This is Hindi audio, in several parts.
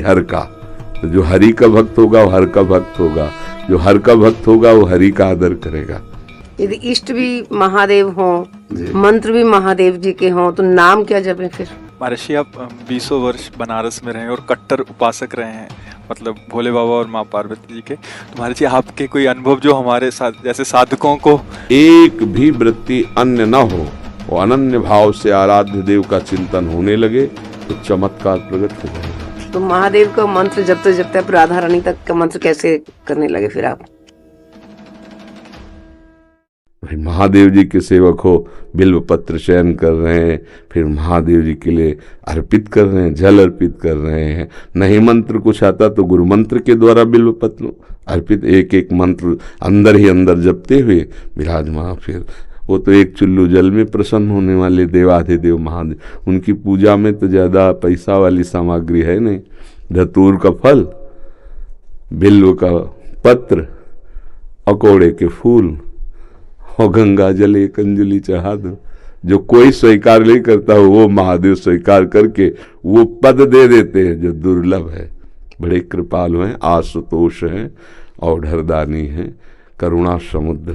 हर का। तो जो हरि का भक्त होगा वो हर का भक्त होगा, जो हर का भक्त होगा वो हरि का आदर करेगा। यदि इष्ट भी महादेव हों, मंत्र भी महादेव जी के हों, तो नाम क्या जपें फिर? महर्षि, आप 20 वर्ष बनारस में रहे और कट्टर उपासक रहे हैं, मतलब भोले बाबा और माँ पार्वती जी के। तो महर्षि, आपके कोई अनुभव जो हमारे साथ जैसे साधकों को एक भी वृत्ति अन्य न हो, वो अनन्य भाव से आराध्य देव का चिंतन होने लगे तो चमत्कार प्रकट हो जाएगा। तो महादेव का मंत्र जपते जपते आप राधा रानी तक का मंत्र कैसे करने लगे फिर आप? भाई महादेव जी के सेवक हो, बिल्व पत्र चयन कर रहे हैं, फिर महादेव जी के लिए अर्पित कर रहे हैं, जल अर्पित कर रहे हैं। नहीं मंत्र कुछ आता तो गुरु मंत्र के द्वारा बिल्व पत्र अर्पित, एक एक मंत्र अंदर ही अंदर जपते हुए विराजमान। फिर वो तो एक चुल्लू जल में प्रसन्न होने वाले देवाधिदेव महादेव, उनकी पूजा में तो ज्यादा पैसा वाली सामग्री है नहीं। धतूर का फल, बिल्व का पत्र, अकोड़े के फूल और गंगा जल एक अंजलि चढ़ा दो। जो कोई स्वीकार नहीं करता हो वो महादेव स्वीकार करके वो पद दे देते हैं जो दुर्लभ है। बड़े कृपालु हैं, आशुतोष हैं, औढ़रदानी हैं, करुणा समुद्र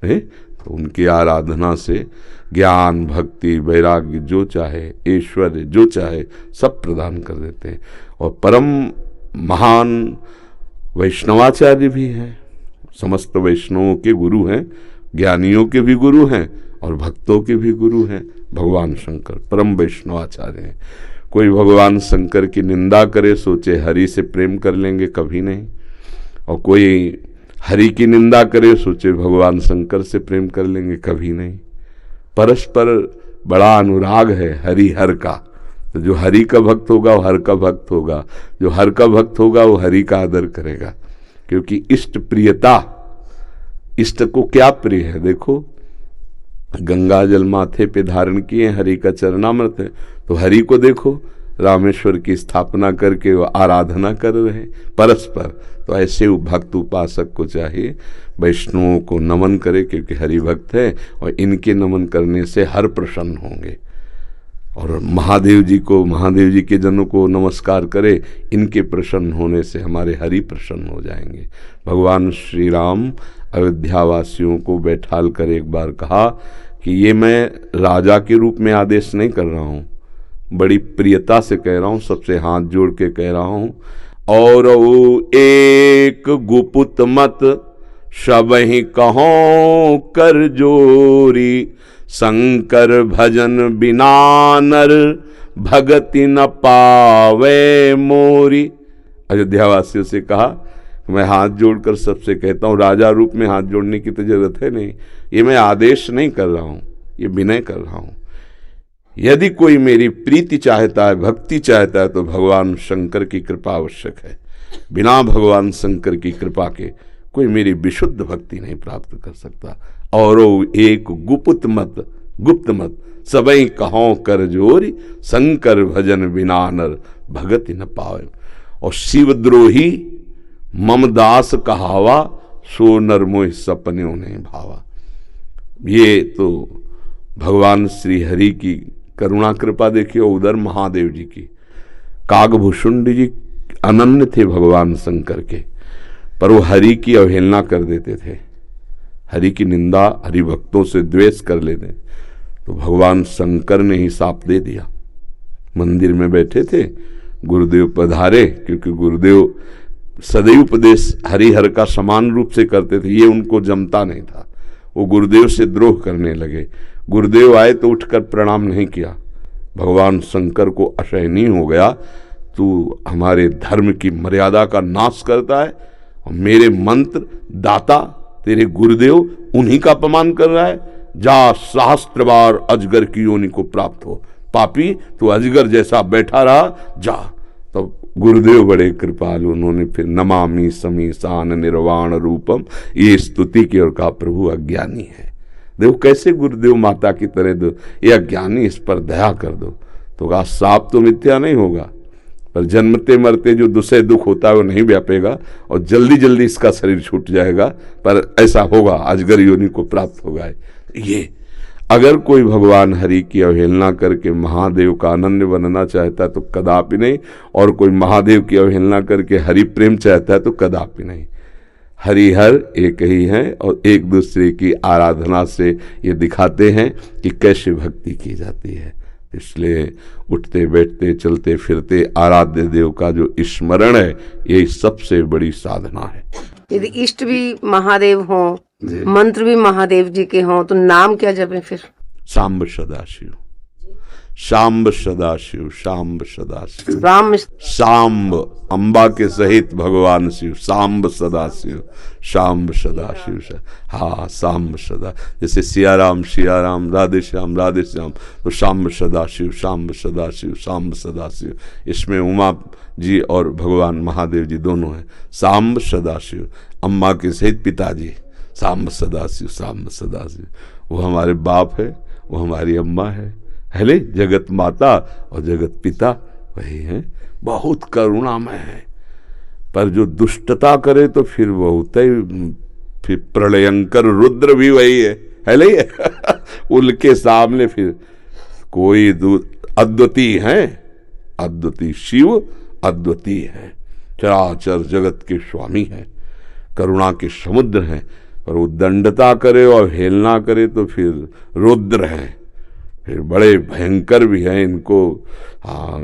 हैं। तो उनकी आराधना से ज्ञान, भक्ति, वैराग्य जो चाहे, ऐश्वर्य जो चाहे सब प्रदान कर देते हैं। और परम महान वैष्णवाचार्य भी हैं, समस्त वैष्णवों के गुरु हैं, ज्ञानियों के भी गुरु हैं और भक्तों के भी गुरु हैं। भगवान शंकर परम वैष्णवाचार्य हैं। कोई भगवान शंकर की निंदा करे सोचे हरि से प्रेम कर लेंगे, कभी नहीं। और कोई हरि की निंदा करे सोचे भगवान शंकर से प्रेम कर लेंगे, कभी नहीं। परस्पर बड़ा अनुराग है हरि हर का। तो जो हरि का भक्त होगा वो हर का भक्त होगा, जो हर का भक्त होगा वो हरि का आदर करेगा। क्योंकि इष्ट प्रियता, इष्ट को क्या प्रिय है? देखो, गंगा जल माथे पे धारण किए, हरि का चरणामृत है, तो हरि को देखो रामेश्वर की स्थापना करके वो आराधना कर रहे हैं परस्पर। तो ऐसे भक्त उपासक को चाहिए वैष्णवों को नमन करे, क्योंकि हरि भक्त है और इनके नमन करने से हर प्रसन्न होंगे। और महादेव जी को, महादेव जी के जनों को नमस्कार करे, इनके प्रसन्न होने से हमारे हरि प्रसन्न हो जाएंगे। भगवान श्री राम अयोध्यावासियों को बैठाल कर एक बार कहा कि ये मैं राजा के रूप में आदेश नहीं कर रहा हूँ, बड़ी प्रियता से कह रहा हूँ, सबसे हाथ जोड़ के कह रहा हूँ। और एक गुपुत मत सबहि कहो कर जोरी, शंकर भजन बिना नर भगति न पावे मोरी। अयोध्यावासियों से कहा, मैं हाथ जोड़कर सबसे कहता हूँ, राजा रूप में हाथ जोड़ने की तो जरूरत है नहीं, ये मैं आदेश नहीं कर रहा हूँ, ये विनय कर रहा हूँ। यदि कोई मेरी प्रीति चाहता है, भक्ति चाहता है, तो भगवान शंकर की कृपा आवश्यक है। बिना भगवान शंकर की कृपा के कोई मेरी विशुद्ध भक्ति नहीं प्राप्त कर सकता। और एक गुप्त मत सबई कहो कर जोरी, शंकर भजन बिना नर भगति न पावे। और शिवद्रोही ममदास कहावा, सो नर मोह सपने उन्हें भावा। ये तो भगवान श्री हरि की करुणा कृपा देखिए। उधर महादेव जी की, कागभूषुंड जी अनन्य थे भगवान शंकर के, पर वो हरि की अवहेलना कर देते थे, हरि की निंदा, हरि भक्तों से द्वेष कर लेते। तो भगवान शंकर ने ही साप दे दिया। मंदिर में बैठे थे, गुरुदेव पधारे, क्योंकि गुरुदेव सदैव उपदेश हरिहर का समान रूप से करते थे, ये उनको जमता नहीं था। वो गुरुदेव से द्रोह करने लगे। गुरुदेव आए तो उठकर प्रणाम नहीं किया। भगवान शंकर को असहनीय हो गया, तू हमारे धर्म की मर्यादा का नाश करता है और मेरे मंत्र दाता तेरे गुरुदेव उन्हीं का अपमान कर रहा है। जा, सहस्त्र बार अजगर की योनि को प्राप्त हो, पापी तू अजगर जैसा बैठा रहा, जा। तो गुरुदेव बड़े कृपालु, उन्होंने फिर नमामि समीसान निर्वाण रूपम ये स्तुति की और कहा, प्रभु अज्ञानी है। देखो कैसे गुरुदेव माता की तरह दो, ये अज्ञानी, इस पर दया कर दो। तो कहा, साप तो मिथ्या नहीं होगा, पर जन्मते मरते जो दूसरे दुख होता है वो नहीं व्यापेगा और जल्दी जल्दी इसका शरीर छूट जाएगा, पर ऐसा होगा, अजगर योनि को प्राप्त होगा। ये अगर कोई भगवान हरि की अवहेलना करके महादेव का अनन्य बनना चाहता है तो कदापि नहीं, और कोई महादेव की अवहेलना करके हरि प्रेम चाहता है तो कदापि नहीं। हरिहर एक ही हैं और एक दूसरे की आराधना से ये दिखाते हैं कि कैसे भक्ति की जाती है। इसलिए उठते बैठते चलते फिरते आराध्य देव का जो स्मरण है, यही सबसे बड़ी साधना है। यदि इष्ट भी महादेव हों, मंत्र भी महादेव जी के हों, तो नाम क्या जपें फिर? सांब सदाशिव, शाम्ब सदाशिव, शाम्ब सदाशिव, राम सांब अंबा के सहित भगवान शिव, सांब सदाशिव, शाम्ब सदाशिव। हाँ, सांब सदा, जैसे सिया राम, राधे श्याम, तो सांब सदाशिव, सांब सदाशिव, सांब सदाशिव। इसमें उमा जी और भगवान महादेव जी दोनों हैं। सांब सदाशिव, अम्मा के सहित पिताजी, सांब सदाशिव, सांब सदाशिव। वो हमारे बाप है, वो हमारी अम्मा है ले, जगत माता और जगत पिता वही है। बहुत करुणामय है, पर जो दुष्टता करे तो फिर बहुत ही, फिर प्रलयंकर रुद्र भी वही है ले उनके सामने फिर कोई अद्वितीय है, अद्वितीय शिव अद्वितीय है, चराचर जगत के स्वामी है, करुणा के समुद्र हैं। पर वो दंडता करे और हेलना करे तो फिर रुद्र हैं, फिर बड़े भयंकर भी हैं। इनको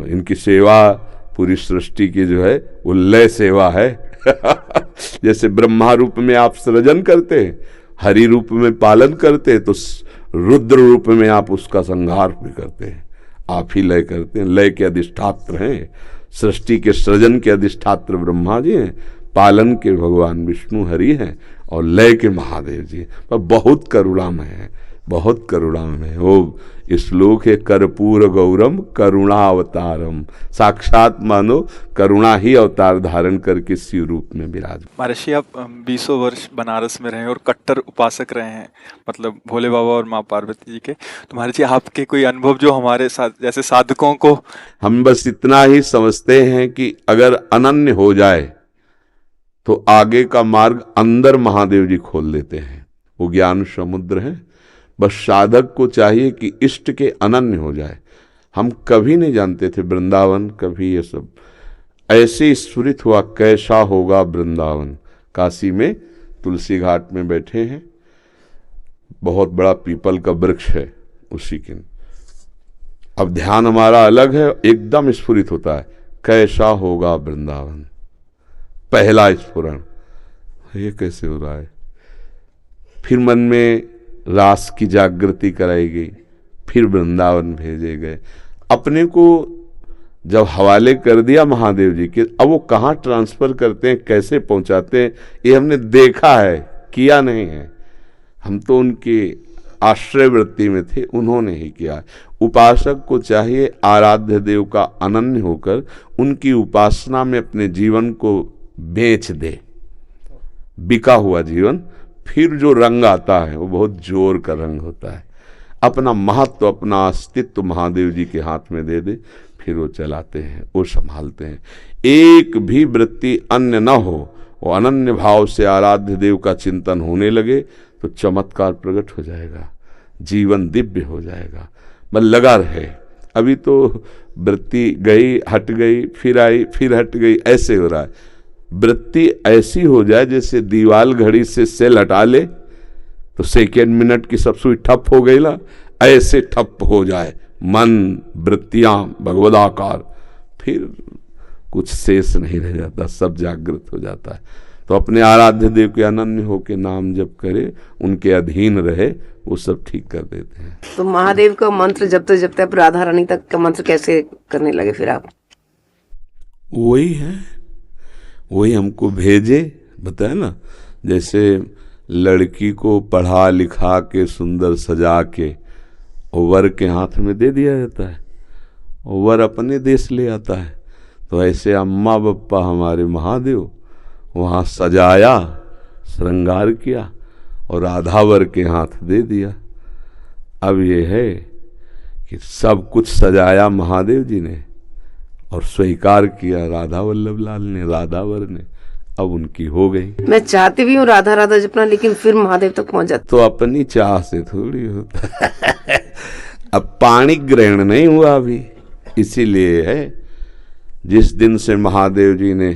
इनकी सेवा पूरी सृष्टि की जो है वो लय सेवा है जैसे ब्रह्मा रूप में आप सृजन करते हैं, हरि रूप में पालन करते हैं, तो रुद्र रूप में आप उसका संहार भी करते हैं। आप ही लय करते हैं, लय के अधिष्ठात्र हैं, सृष्टि के सृजन के अधिष्ठात्र ब्रह्मा जी हैं, पालन के भगवान विष्णु हरि हैं और लय के महादेव जी। पर बहुत करुणामय है, बहुत करुणामय है। वो श्लोक है, कर्पूर गौरम करुणावतारम, साक्षात मानो करुणा ही अवतार धारण करके शिव रूप में विराज। महर्षि, आप 20 वर्ष बनारस में रहे और कट्टर उपासक रहे हैं, मतलब भोले बाबा और माँ पार्वती जी के। तो महर्षि, आपके कोई अनुभव जो हमारे साथ जैसे साधकों को, हम बस इतना ही समझते हैं कि अगर अनन्य हो जाए तो आगे का मार्ग अंदर महादेव जी खोल देते हैं। वो ज्ञान समुद्र है, बस साधक को चाहिए कि इष्ट के अनन्य हो जाए। हम कभी नहीं जानते थे वृंदावन, कभी ये सब ऐसे स्फुरित हुआ कैसा होगा वृंदावन। काशी में तुलसी घाट में बैठे हैं, बहुत बड़ा पीपल का वृक्ष है उसी के, अब ध्यान हमारा अलग है, एकदम स्फुरित होता है कैसा होगा वृंदावन। पहला स्फुरण, ये कैसे हो रहा है। फिर मन में रास की जागृति कराई गई, फिर वृंदावन भेजे गए। अपने को जब हवाले कर दिया महादेव जी के, अब वो कहाँ ट्रांसफर करते हैं, कैसे पहुंचाते हैं, ये हमने देखा है, किया नहीं है। हम तो उनके आश्रय वृत्ति में थे, उन्होंने ही किया। उपासक को चाहिए आराध्य देव का अनन्य होकर उनकी उपासना में अपने जीवन को बेच दे। बिका हुआ जीवन, फिर जो रंग आता है वो बहुत जोर का रंग होता है। अपना महत्व, अपना अस्तित्व महादेव जी के हाथ में दे दे, फिर वो चलाते हैं, वो संभालते हैं। एक भी वृत्ति अन्य न हो, वो अनन्य भाव से आराध्य देव का चिंतन होने लगे तो चमत्कार प्रकट हो जाएगा, जीवन दिव्य हो जाएगा। बस लगा रहे, अभी तो वृत्ति गई, हट गई, फिर आई, फिर हट गई, ऐसे हो रहा है। वृत्ति ऐसी हो जाए जैसे दीवाल घड़ी से सेल हटा ले तो सेकेंड मिनट की सब सुई ठप हो गई ना, ऐसे ठप हो जाए मन, वृत्तियां भगवदाकार, फिर कुछ शेष नहीं रह जाता, सब जागृत हो जाता है। तो अपने आराध्य देव के अनन्य होके नाम जप करे, उनके अधीन रहे, वो सब ठीक कर देते हैं। तो महादेव का मंत्र जपते अब राधा रानी तक का मंत्र कैसे करने लगे फिर आप? वही है, वही हमको भेजे, बताया ना, जैसे लड़की को पढ़ा लिखा के सुंदर सजा के वर के हाथ में दे दिया जाता है, वर अपने देश ले आता है। तो ऐसे अम्मा बप्पा हमारे महादेव वहाँ सजाया, श्रृंगार किया और राधावर के हाथ दे दिया। अब ये है कि सब कुछ सजाया महादेव जी ने और स्वीकार किया राधा वल्लभ लाल ने, राधावर ने। अब उनकी हो गई। मैं चाहती भी हूँ राधा राधा जपना, लेकिन फिर महादेव तक पहुंच जाती। तो अपनी चाह से थोड़ी होता है। अब पाणी ग्रहण नहीं हुआ अभी, इसीलिए है जिस दिन से महादेव जी ने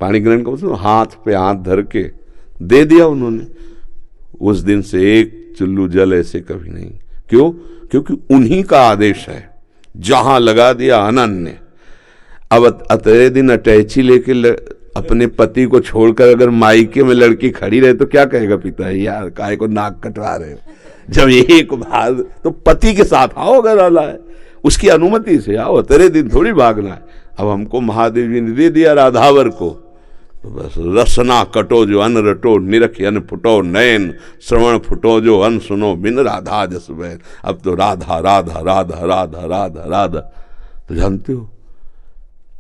पाणी ग्रहण को मतलब हाथ पे हाथ धर के दे दिया उन्होंने, उस दिन से एक चुल्लू जल ऐसे कभी नहीं। क्यों? क्योंकि उन्हीं का आदेश है, जहां लगा दिया अनन्य। अब अतरे दिन अटैची लेके अपने पति को छोड़कर अगर मायके में लड़की खड़ी रहे तो क्या कहेगा पिता, यार काहे को नाक कटवा रहे हो। जब एक भाग तो पति के साथ आओ, अगर आला है उसकी अनुमति से आओ, तेरे दिन थोड़ी भागना है। अब हमको महादेव जी ने दे दिया राधावर को, तो बस रसना कटो जो अन रटो, निरख अन फुटो नयन, श्रवण फुटो जो अन सुनो, बिन राधा जस बैन। अब तो राधा राधा राधा राधा राधा राधा। तो जानते हो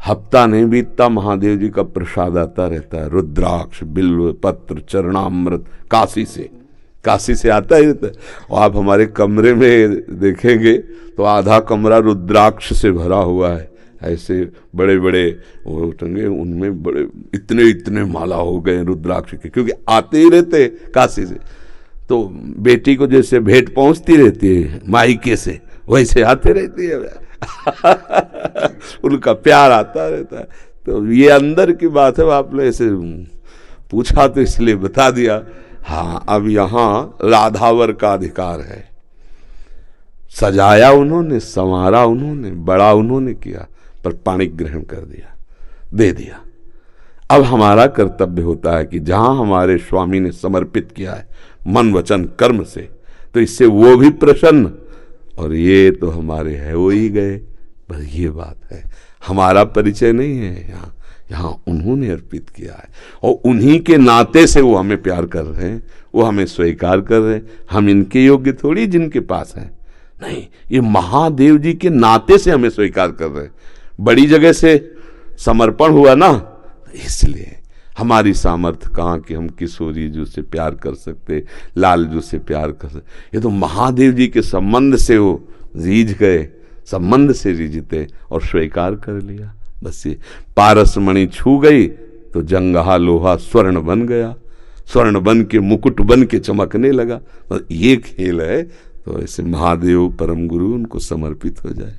हफ्ता नहीं बीतता महादेव जी का प्रसाद आता रहता है, रुद्राक्ष बिल्व पत्र चरणामृत काशी से आता ही रहता है। और आप हमारे कमरे में देखेंगे तो आधा कमरा रुद्राक्ष से भरा हुआ है, ऐसे बड़े बड़े वो टंगे, उनमें बड़े इतने माला हो गए रुद्राक्ष के, क्योंकि आते ही रहते काशी से। तो बेटी को जैसे भेंट पहुंचती रहती है मायके से, वैसे आते रहती है। उनका प्यार आता रहता है। तो ये अंदर की बात है, आपने ऐसे पूछा तो इसलिए बता दिया। हाँ, अब यहाँ राधावर का अधिकार है। सजाया उन्होंने, संवारा उन्होंने, बड़ा उन्होंने किया, पर पाणी ग्रहण कर दिया, दे दिया। अब हमारा कर्तव्य होता है कि जहां हमारे स्वामी ने समर्पित किया है मन वचन कर्म से, तो इससे वो भी प्रसन्न, और ये तो हमारे है वो ही गए। बस ये बात है, हमारा परिचय नहीं है यहाँ उन्होंने अर्पित किया है, और उन्हीं के नाते से वो हमें प्यार कर रहे हैं, वो हमें स्वीकार कर रहे हैं। हम इनके योग्य थोड़ी जिनके पास है, नहीं, ये महादेव जी के नाते से हमें स्वीकार कर रहे हैं। बड़ी जगह से समर्पण हुआ ना, इसलिए हमारी सामर्थ्य कहाँ कि हम किशोरी जी से प्यार कर सकते, लाल जी से प्यार कर सकते। ये तो महादेव जी के संबंध से वो रीझ गए, संबंध से रीझते और स्वीकार कर लिया। बस ये पारस मणि छू गई तो जंगहा लोहा स्वर्ण बन गया, स्वर्ण बन के मुकुट बन के चमकने लगा। बस ये खेल है। तो ऐसे महादेव परम गुरु उनको समर्पित हो जाए।